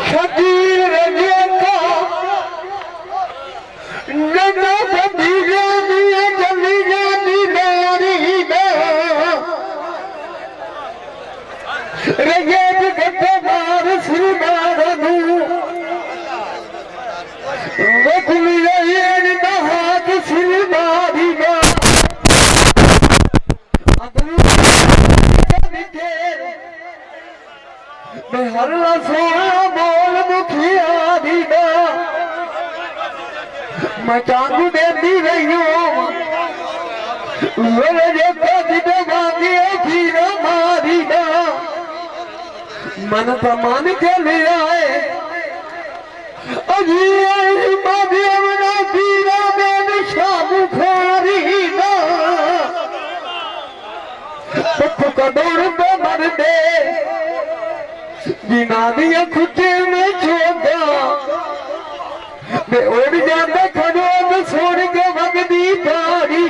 शकील रजे का नन्ना भतीजा दिए जली जाती नारी रजे गप्पे मार सुरमार हाथ सुरमारी हरला सोना बोल मुखिया दी मैं चांगू देती रही हूँ मारी मन तो मन के लिया है पीरा में शामुखारी कदोर पे मर दे बिना दिया खुटे में छोड़ा मैं उड़ जाता खड़ो तो छोड़ के वगदी तारी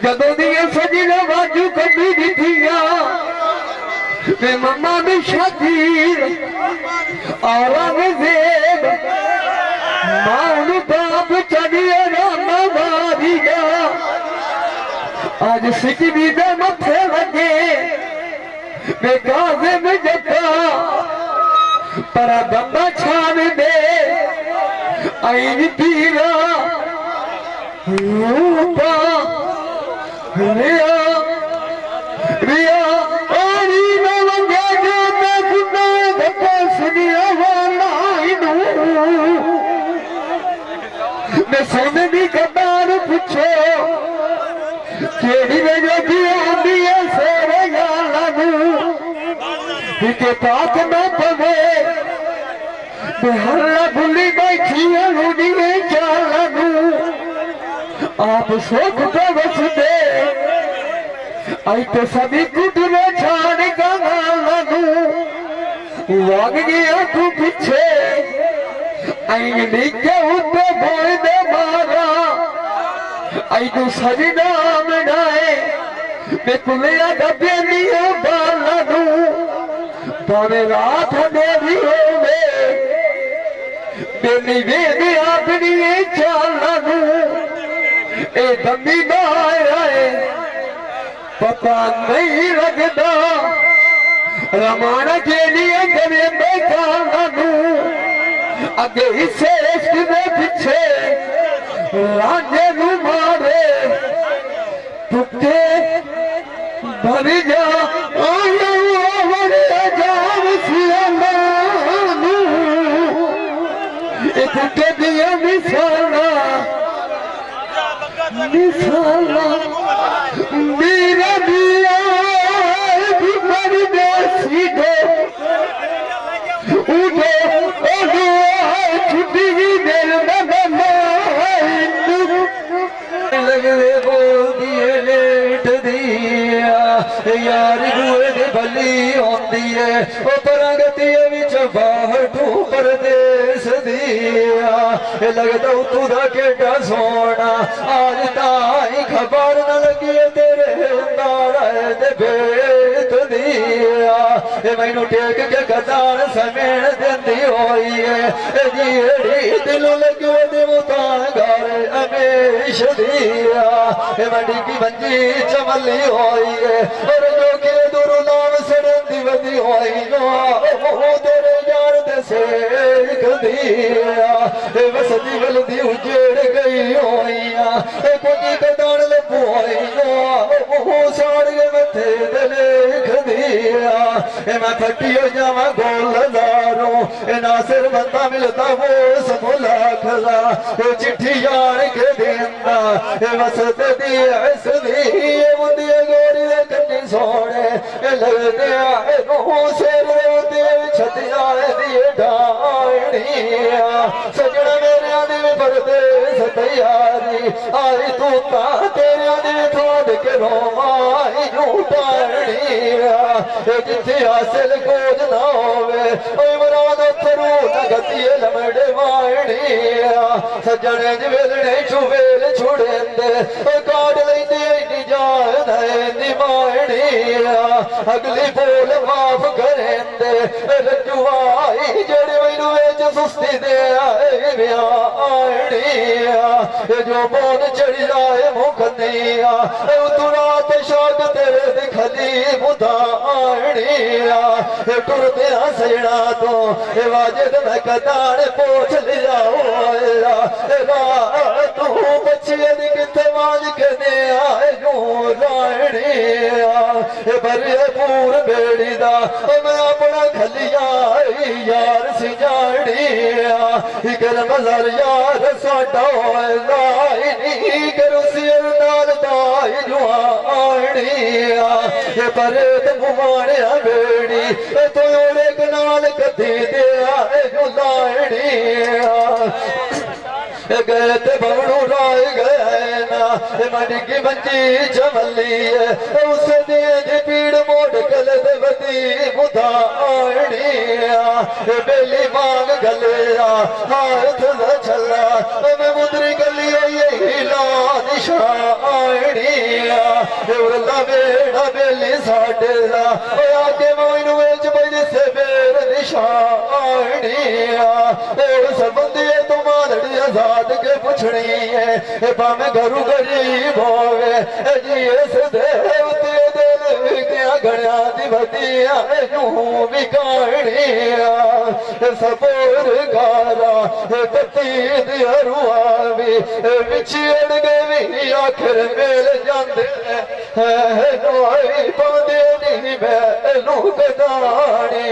जदों दिए सजना बाजू कभी दिखिया मैं मम्मा भी शकीर औरंगजेब माउन बाप चढ़िए रामा मारी आज सिकवी दे मथे लगे मैं गाजे में जता पर बंदा छान दे आई पीरा रूपा रिया रिया आरी में लगे जो मैं गुना धप्पा सुनिया वाला मैं सोने दी कबार पूछो केड़ी वजह की आंदी है सेरे के पाक न पवे हल्ला भुली बैठी लूनिए चालू आप सुख पे बस दे आई तो सभी कुट में छाड़ गलू लग गया तू पीछे आई नीचे उठे बोल दे मारा आई तू सजना बनाए मैं कुलिया डबे नहीं बालू भावे रात देवी होवे बेनी वेदी अपनी चालू ए दमी आए पता नहीं लगता रमाना के लिए करे बेचालू अगे हिस्से इश्क में पीछे राजे नू मारे टुके भर जा के दिया मिसाला मिसाला मेरा दिया मर देसी दो उठो ओडो छुट्टी की दिल में लगवे बोल दिए लेट दिया यार गुए दे भली होंदी है ओ परगति विच बाहर तू परदेस दिया लगदा तू दा केड़ा सोना आज ताई खबर न लगी तेरे नाल दे बेत दिया मैनू टेक के कदार समेण देंदी होई है जीड़ी दिल लगे दे मुतान घर अमेश दिया वडी की बंजी चमली होई है और जो के दुरु नाम सड़ंदी वदी होई नो तेरे यार दे सेख दिया वसदी वलदी उजेड़ गई होइया कोई कदान लपोई नो साड़ के मथे दे लेख दिया मैं फटियो जावा गोल दारो नासिर बंदा मिलता वो सब लाखला चिट्ठी यार के देंदा वसत दी ऐस दी मुंदी गोरी दे कन्नी सोने लगदे आए नो सिर दे छतिया दी ढाणिया सजना मेरे आदि में परदेस तैयारी आई तू ता तेरे आदि में थोड़ के रोमाई झूठाणिया जिथे हासिल कोज ना होवे ओए मुराद थरू नगती लमड़े वाणिया सजने जवेलने छुवेल छुड़ेंदे ओ काट लेंदे इनी जान है निमाणिया अगली बोल माफ करेंदे सुस्ती दे जो मोन चढ़ जाए मुखनिया तू रात शाग तेरे दिखली मुदानिया टुरदे सजना तो वाजिद मैं कदान पोछ लिया तू बच्चे कितने वाज के बरे पूर बेड़ी दा मैं अपना खलिया यार सिजानिया कर मजर यार साडा करो सिर नाल दाई जुआनिया बरे घुमाने बेड़ी तो एक नाल कदी दिया जुलानिया गए ते बवड़ू राय गए ना मड़ी की मंजी चमली उस दिन पीड़ मोड़ गल बदी मुदानिया बेली मांग गलिया हाथ छला मैं मुद्री गली यही ला निशानिया बेड़ा बेली साडे दा आगे मोइनू वेच बज से बेर निशानिया सबंधी तो मालड़ी आजाद के पुछनी है भावे घरू गरीब होवे जिए सदेवते दिल क्या गणिया दी बदिया यूं भी कहानिया सपोर गारा पति दी हरुआवी विछड़ गए भी आखिर मेल जांदे नोई पांदे नहीं मैनू गदानी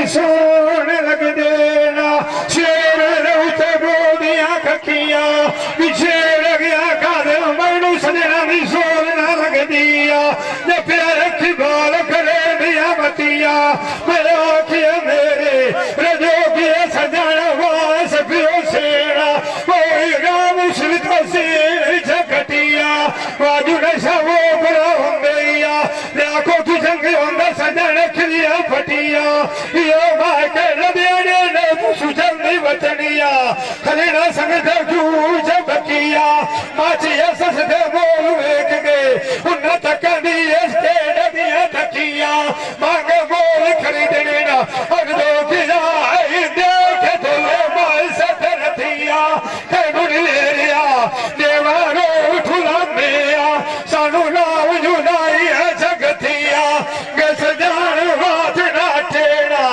सोन लग देना शेर रोते बोदिया ककिया पीछे लगिया कर मनु सजना भी सोन न लग दिया जे प्यार की बाल करे दिया बतिया मेरा आखिया मेरे रजो के सजन वास पियो सेना कोई राम श्रित से झकटिया वाजू न सबो बड़ा होंदिया देखो तू जंग होंदा सजन खिलिया फटिया यो भाई के रबिया ने सुजन नहीं बचनिया खलीना संग जू जबकिया माचिया सस दे बोल वेख गए उन तक दी इसके डदिया तकिया मांगे बोल खरीदने ना अब दो किया देख तो माल सतरतिया के बुढ़िया देवारो ठुला मेया सानू नाव जुदाई है जगतिया गस जान बात ना टेड़ा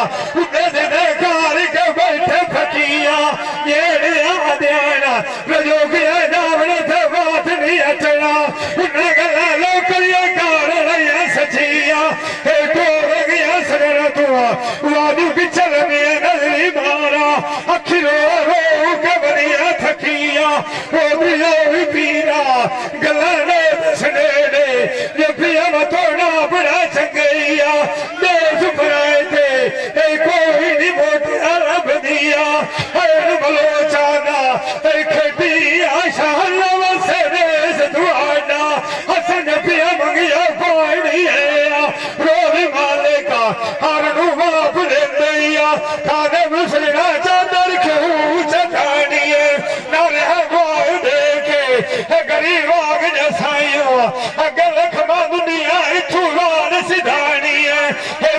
दे कार के बैठे फकिया ये देना रजो किया जावने थे बात नहीं अटना उन्हें गला लोकलिया कार रहा सचिया एक और गया सगरा तुआ वादू की चल में नजरी मारा अखिलो रो के बनिया थकिया वो भी पीरा गला ने सनेड़े ये पिया मतोड़ा बड़ा चंगैया देश बनाए थे एक कोई नहीं मोटे अरब दिया हर बलोचाना एक खटिया शाहलव से देश दुआना हसन पिया मंगिया कोई नहीं है रोवी माले का हर बाप ले दैया खाने मुसलिना चादर क्यों चटानी है नारे हवाए देखे गरीब आग जसाइयो अगर लखमा दुनिया इथुरान सिधानी है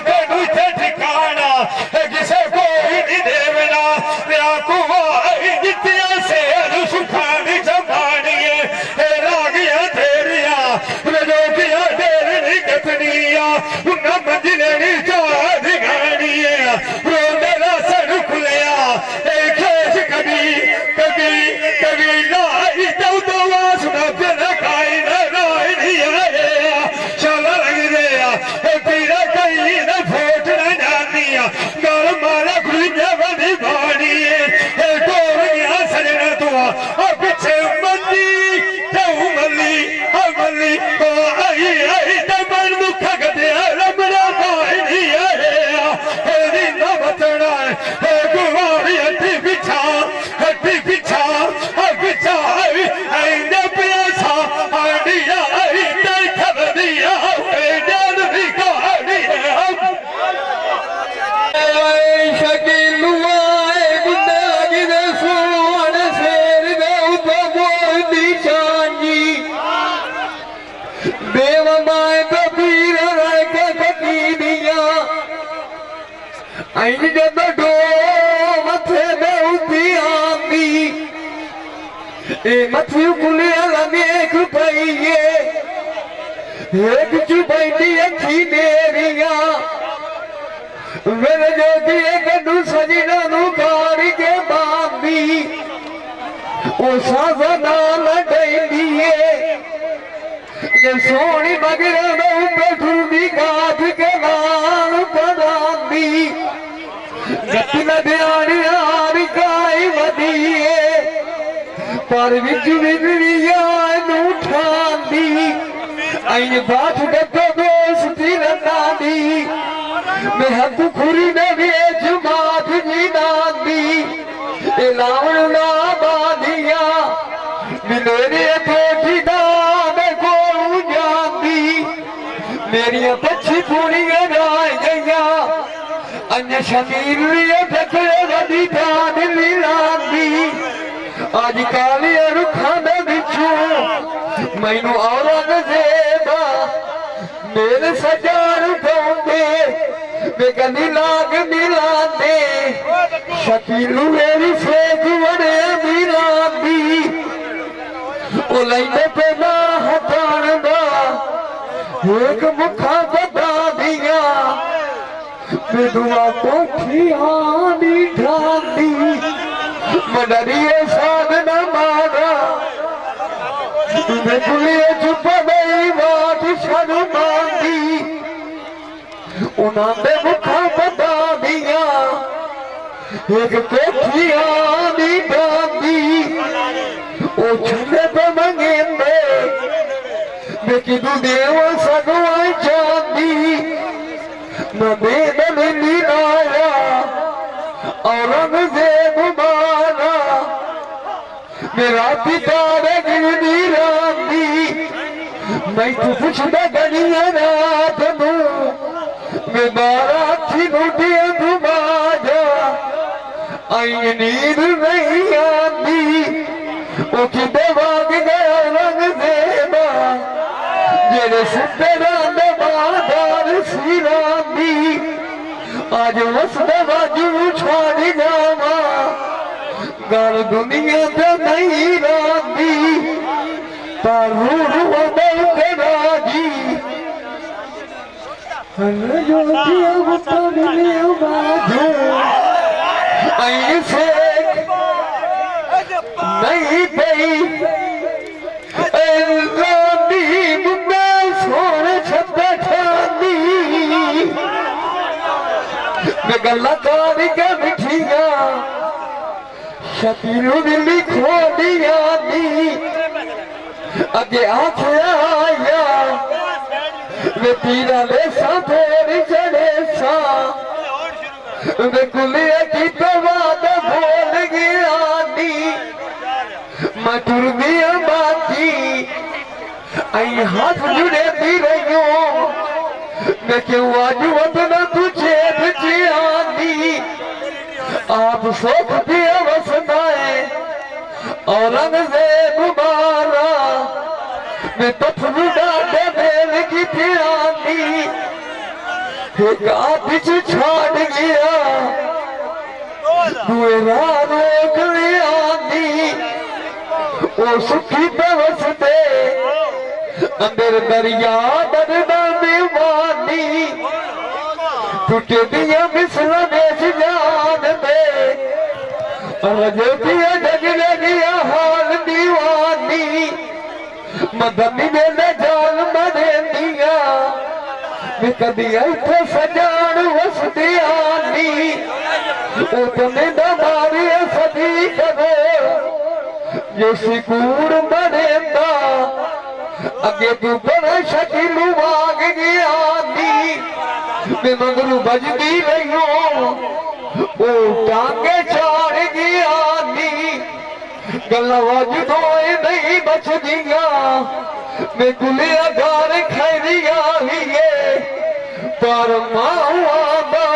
बेडू ठिकाना किसे कोई नहीं देवना जितिया से सुखानी जमानी है रागिया तेरिया रजोगिया देर नहीं कतनिया उन मंजिले नहीं दिखानी है रोंदेला सर खुलिया खेस कभी कभी कभी लाई तो सुना फिर खाई राय नहीं आया शाला लग गया पीरा कहीं न फोट न जानिया गल मारा खुलिया बनी भानी है गोरिया सजना तुआ और पीछे मल्ली मल्ली ओ आई आई तमन मुख गदे आई जब डो मथे में उठी आंदी ए मथी कुलिया लमेक पईए एक चुपैती अखी मेरिया मेरे जोगी एक नू सजना नू कारी के बांदी ओ साजा नाल डैंदीए ये सोनी मगरे में बैठूंदी गाठ के नाल पदांदी गति न ध्यान यार काई वदीए पर विच विदरिया नू ठांदी आई बात गद्दो दोस्ती रंदांदी मैं हक खुरी ने वेच मात जी दांदी ए लावण ना बांधिया मेरे कोठी दान को जांदी मेरी पछी पूड़ियां राय गईया अन्य शमीर लिए फकरे वदी दान लीलांदी आज काली रुखा दे बिछू मैनू औरंगजेबा मेरे सजार पाऊंगे बेगनी लाग मिलांदे शकीलू मेरी सेक वड़े मिलांदी ओ लैंदे पे ना हटान दा एक मुखा बदा दिया दुआ कोठी आनी ठांदी मडरिए साध न मारा कुलिए चुप गई बात शर्मांदी उन्होंने मुखा बता दिया एक कोठी आनी ठांदी ओ छले पे मंगेंदे बेकी तू देव सगवाई चांदी न बेद मिली लाया औरंगजेब मारा मेरा पिता गिरनी रांदी मैं तू पुछदा गणिया रात नू मैं बारा थी लुटिया तू बाजा आई नींद नहीं आंदी ओ किते भाग गया औरंगजेबा जेरे सुते रांद बादार सी रांदी आज वसदा बाजू छाड़ जावा गल दुनिया ते नहीं रांदी पर रूह बदल के राजी जो दिया गुस्सा मिले बाजू ऐसे नहीं पई रांदी मुंबे सोने छत्ता ठांदी गल्ला कारी के मिठिया शकीलू दिल्ली खोलिया दी अगे आखिया आया वे पीरा ले साथेर चढ़े सा वे कुलिया की तो बात भूल गया दी मैं टुर दिया बाकी आई हाथ जुड़े दी रही मैं क्यों आज वतना तुझे आंदी आप सोच दिया वसनाए औरंगजेब मारा मैं पथरू डाटे मेल की आंदी एक आतिश छाड़ गया दुए रोक लिया आंदी ओ सुखी बवसते अंदर दरिया दरदा में वादी टूटे दिया मिसला बेच जान दे रजो दिया जग लगिया हाल दीवानी मदनी ने न जान मरे दिया मैं कदी इथे सजान वसती आनी उतने न मारी सदी करो जो सिकूर मरेंदा अगे तू बड़ा शकीलू वाग गया दी मैं मगरू बजदी रही ओ टांगे चाड़ गया दी गल्ला वजदोए नहीं बच दिया मैं कुलिया गार खैरिया हुई पर मावा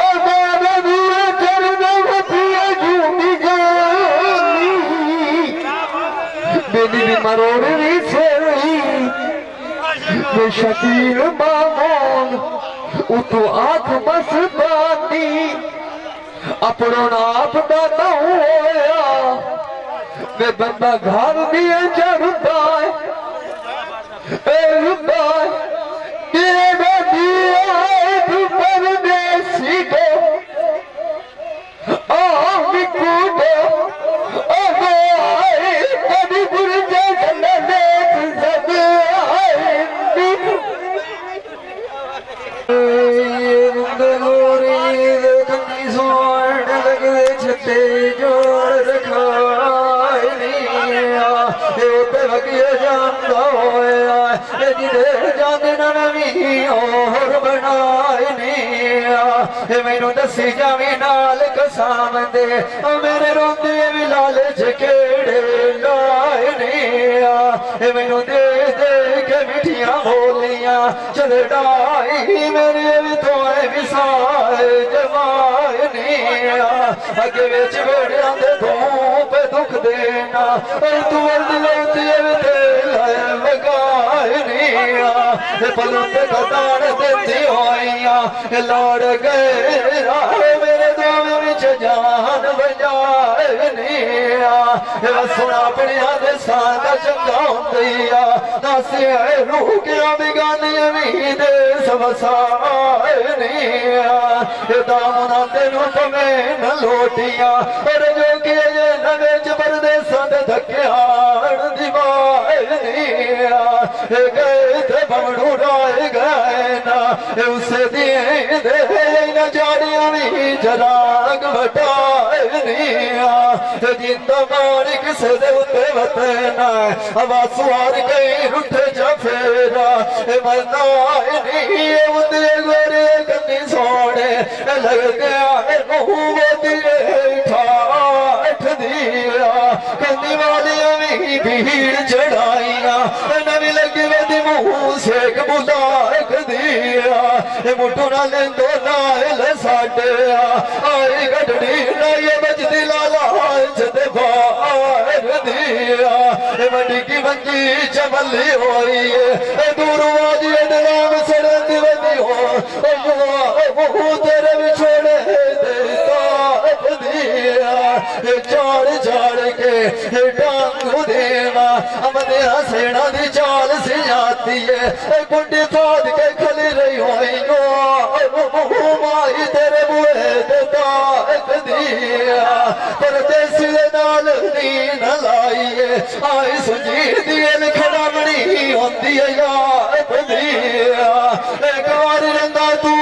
और बाबा दूर चरना वतिया झूमी जानी बेली मरोड़ी से मैं शकील मामोन उतू आंख मस्तानी अपनो नाप दा ना होया वे बंदा घर दिए चढ़ता है तू परदेसी को कभी गुरजे छते जोड़ रखाए जाता होया जिदे जाने नवी और बनाए मैनू दसी जावी नाल कसाम दे मेरे रोंदे भी लालच केड़े लाए ने मैनू दे दे के मिठियां बोलियां चलडाई मेरे भी थोए विसाए जमाए अगे विच बेड़ियां दे धूप दुख देना तू दिलों लगाए पलों ते गदान देती होइयां लौड़ गए मेरे दोवें विच जान बजाए सुना अपनिया दे साथ चंगा हुंदिया दसिया रूकिया बिगानियां भी दे सबसाए दामना तेनू पवें न लोटियां पर जो कि नवे च परदेसां दे धक्कियाण दीवार गए थे बमड़ू राय गए ना उसे दिए दे न जाड़ियां भी जराग बटाए जिंदा मार किसे दे उत्ते वतना हवा सुहार गई रुठे जा फेरा मरना उन्दे गोरे कन्नी सोने लग गया मुंह दिए ठाठ दिया कन्नी वालियां भी भीड़ चढ़ाइया नवी लगी वे मुंह सेक बुला दिया मुठू ना लेंदो नाल साडे आई गडड़ी नाये बजदी लाला जदे बाहर दिया वड्डी की मंजी चमली होई दूर वाजी दलाम सड़न वदी हो तेरे बिछोड़े देता दिया चाड़ चाड़ के डांगू देवा अमदे हसेना दी चाल से जाती है गुंडी फाद के खली रही होई माई तेरे बुए देता दिया परदेसी दे नाल नीन लाइए आई सुजीर दिए लिखना बड़ी होती है यार दिया एक बार रंगा तू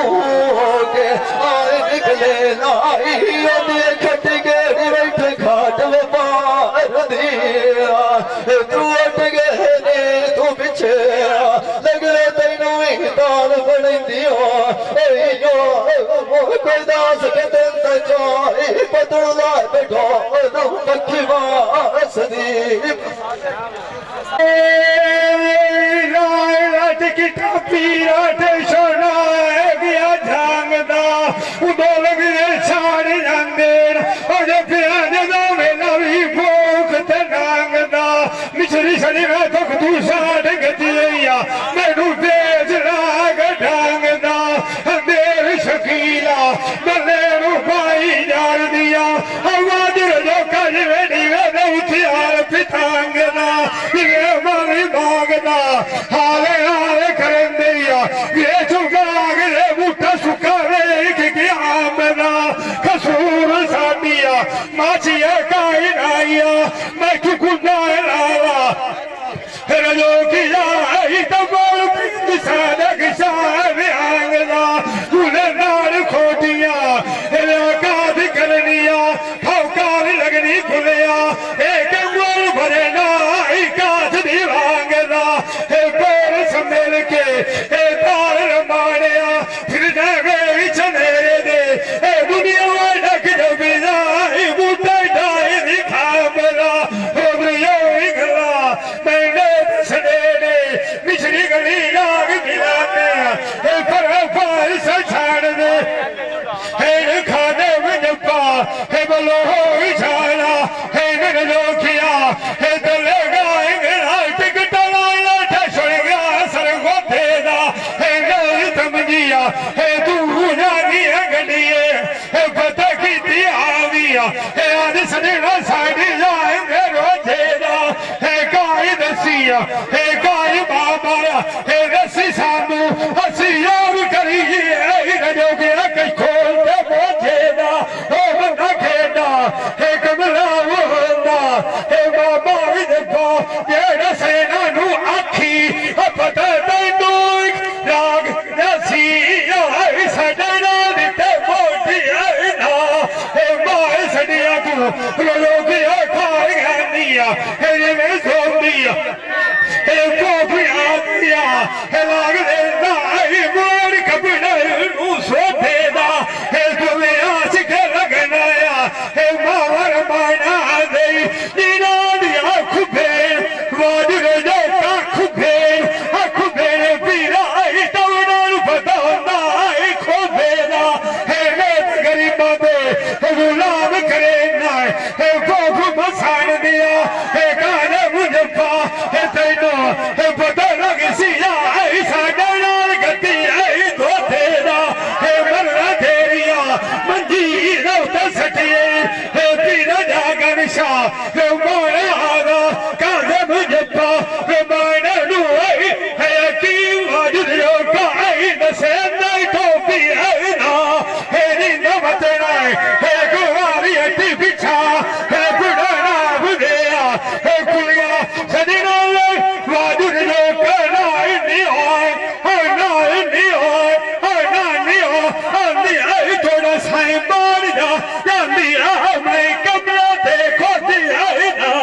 होके आए निकले लाई दिए खटी गेड़ी बैठे घाट बाहर दिया तू उठ गए ने तू पिछे लगे तेनू ही दाल बनी दियो कोई दास के दिन तक जाए पतला बैठो पक्षी वास दीप पीराट सोना गया झांगदा उदो लगे सारे जांदे और प्याज दा मेला भी भूख ते नांगदा मिसरी सड़ी में तो तू साड़ गतिया मैनू तेज राग ढांगदा देव शकीला बल्ले रू पाई जार दिया आवाज जो कज वेड़ी वे उठियार पितांगदा ये मारी भागदा हाले हाले करन दिया ये चुगाग रे बूटा सुखा रे कि आमदा कसूर साडिया माचिया काई नाइया मैं कुकुना लावा रजो किया ही तबल सादक सारे आंगदा तूने नार खोटिया काद करनिया खौकार लगनी खुलिया एक मोर भरे ना काथ दी वांगदा पैर संभल के तार रमाड़िया फिर वे चनेरे दे दुनिया ढक जब जाए बूटा डाए दिखा बला हो गला मैंने सड़े मिश्री गली लाग मिला आ हे गाय बाबा हे रसी सानू हसी यार करिए जो गया कई खोलते बोझेदा ओ बंदा खेदा हे कमला होंदा हे बाबा भी देखो जेड़ा सेना नू आखी पता तैनू राग रसी आई सजना दिते मोटी आई ना हे माए सड़िया तू लोग खार गया हे में सोंदिया हे कोफिया दिया हे लाग देना आई मोर कपड़े नू सोधेदा हे तुम्हें आस के लगना हे मावर माना दे नीना दिया खुबे वाजुर जो का खुबे पीरा आई तवना पता ना आई खोबेदा हे मेरे गरीबा दे गुलाम करे ना हे कोफ मसान दिया हे गाने मुझफा हे तैनो हे पता लग सिया आई साडा नाल गति आई धोतेदा हे मरना तेरिया मंजी रोता सटिए हे पीरा जागा निशा हे मोरे आगा काजे मुझफा हे माने नु आई हे की वाजुद जो का आई दसे नहीं टोपी आई ना हे नींद मतना हे गुवारी अटी बिछा हे बुढ़ाना बुढ़िया हे कुलिया सदिना वाजुद जो का ना नहीं होए ना नहीं होए आई थोड़ा साई मार जा जांदी मैं कमरा देखो दिया ना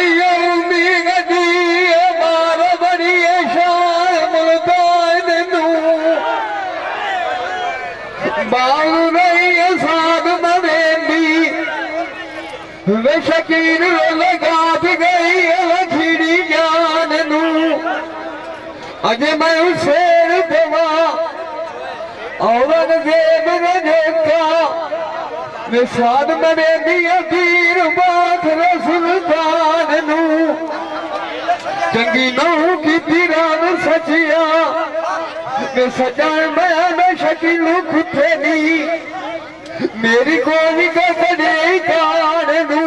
यौमी गदी मार बड़ी शान मुल्तान नू बालू नहीं साध मवेंदी वे शकीर लगा गई लखीड़ी जान नू अज मैं शेर पवा औरंगजेब ने देखा वे साध मवेंदी अकीर बात सुल्तान नू चंगी नहू की तीरान सचिया वे सजान मैं शकीलू खुथे नी मेरी कोई का कड़े कान नू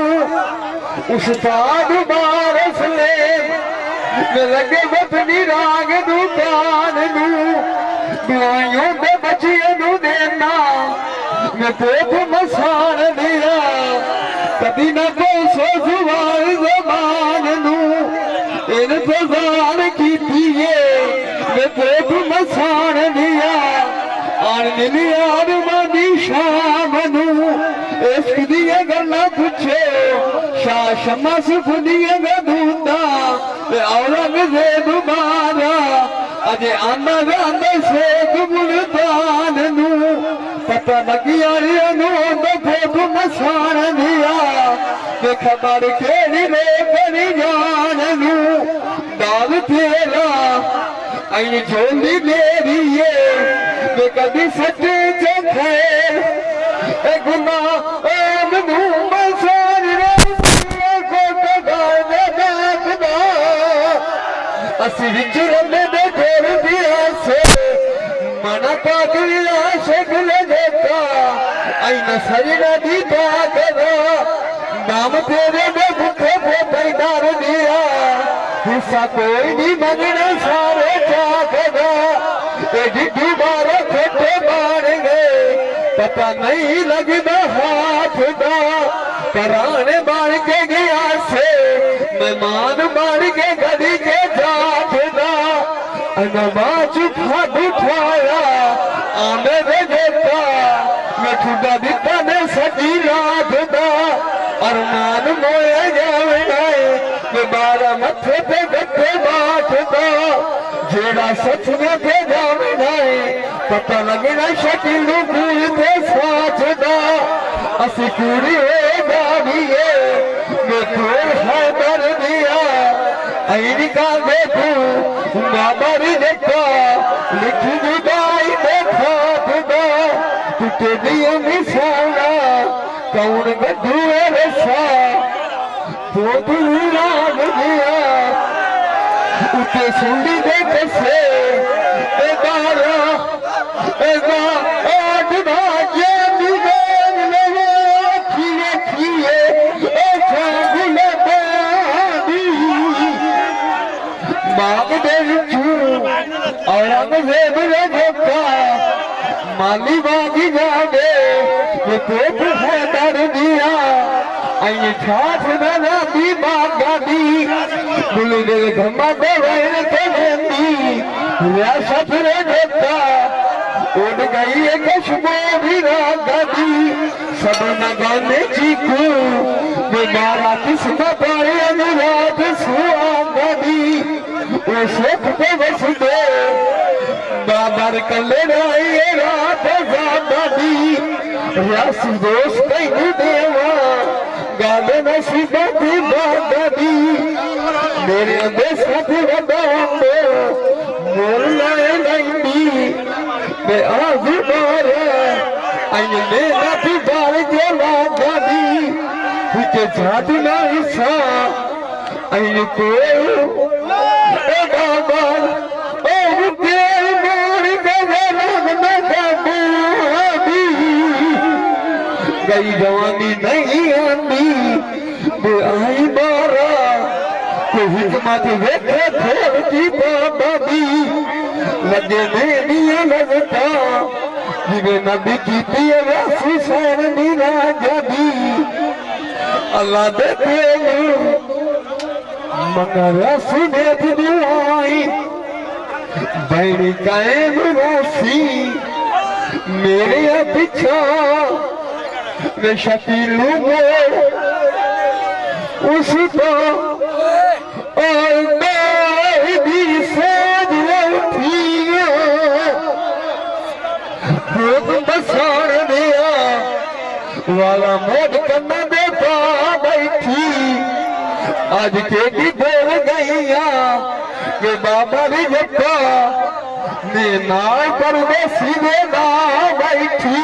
उस्ताद बारस ले वे लगे वतनी राग दुकान नू दुआइयों दे बचिए नू देना मैं पोप मसान दिया कभी न को सो जुबान जबान नू इन प्रधान की पिए मैं पोप मसान दिया आन निलियार मादी शाम नू इश्क दिए गल्ला पूछे शाह शमस फुदिए गदूंदा औरंगजेब मारा अजे आंदा गांदा से मुल्तान नू पता लगिया नू पोप मसान दिया वे खबर केड़ी रे बड़ी जान नू दाल तेरा आई झोली मेरी ये वे कभी सच्चे चखे ए गुना ओम नू मसान रे को गाने देखदा असी विच रंदे दे फेर दिया से मना पागलिया शगल देखा आई नसरिना दी पागदा नाम तेरे में भूखे पे पैदार दिया हिस्सा कोई नहीं मंगना सारे चाकदा एडी बार खेते मार गए पता नहीं लगता हाथ दा कराने मार के गया से मेहमान मार के गली के जात दा नमाज उठाया आने दे देता मैं खुदा दिता ने सजी रात दा अरमान मोए जावे मैं बारा मथे पे गट्टे बात दा जेड़ा सच में पे जावे पता लगना शकील भूल पे साथ दा असी पूरी हो गाविए मैं तोर हैदर दिया ऐनी का देखू बाबर देखा लिखी जुदाई देखा खुदा टूटे दिए मिसाला कौन गड्ढू रसा तो तू राग दिया उठे सुंडी देख से एगारा एगा आठ भाग्य निवेन लगे खिए खिए ए फागुन बादी बाग दे औरंगजेब ने देखा माली बागी जागे ये पेट है दर दिया आई छाछ ना दी बागा दी बुली दे घमा दे वैन के लेंदी रियासत रे देखा उड़ गई है कश्मो भी रागा दी सब न गाने चीकू बेगारा किसका पाए अनुराग सुआगा दी वो सुख पे बस दे बाबर कले राई रात जागा दी रियासी दोस्त कहीं देवा गाले नसीबत बागा दी मेरे अंदर साथ वदांगो मोर लाए नहीं मैं आज मारा आई मेरा भी बार जला गादी के जात ना हिस्सा आई को ए बाबा ओ तेरे मोर के रंग में गादी गई जवानी नहीं आंदी बे आई मारा कोई हिकमत वेखे खेल की बाबा दी लगे नहीं लगता जिवे नबी की राशि सैन नीरा जदी अल्लाह दे मगर राशि दे दुआई बैरी कायम राशि मेरे पीछा वे शकीलू मोड़ उसको और मैं भी सोच उठी बसार दिया वाला मोड़ करना देता बैठी आज के भी बोल गईया कि बाबा भी जप्पा ने नाव पर सीधे ना बैठी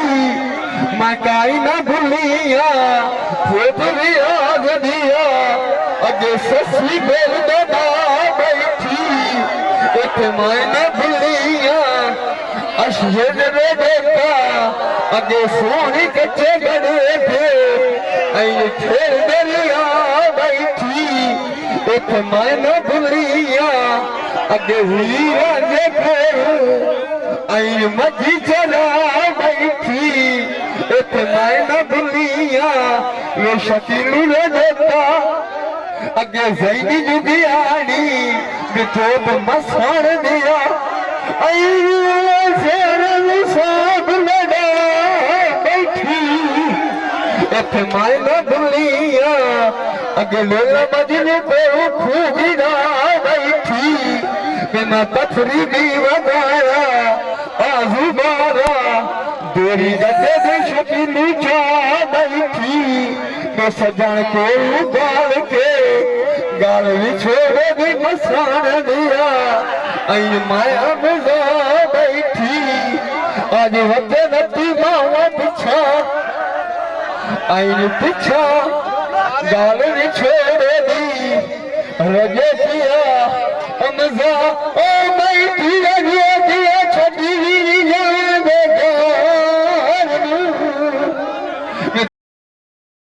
मैं काई ना भूलिया खुद भी आग दिया अगे ससी बोल ना बैठी एक मैंने भूलिया अशहद रे देखा अगे सोनी कच्चे गड़े थे आई खेल दरिया बैठी एक मैंने भूलिया अगे हीरा देखो आई मजी चला बैठी एक मैंने भूलिया ये शकीलू रे देखा अगे जैनी जुगियानी बिठोब मसार दिया सब लड़ा बैठी एक मायना दुनिया अगले मजने को खूबी ना बैठी बिना पथरी भी वगाया आजू बारा देरी गद्दे दे शकीली चा बैठी मैं सजन को उबाल के गाल विछोड़े भी मसान दिया आई माया मिजा बैठी आज होते नती मावा पिछा आई पिछा गाल विछोड़े दी रजे पिया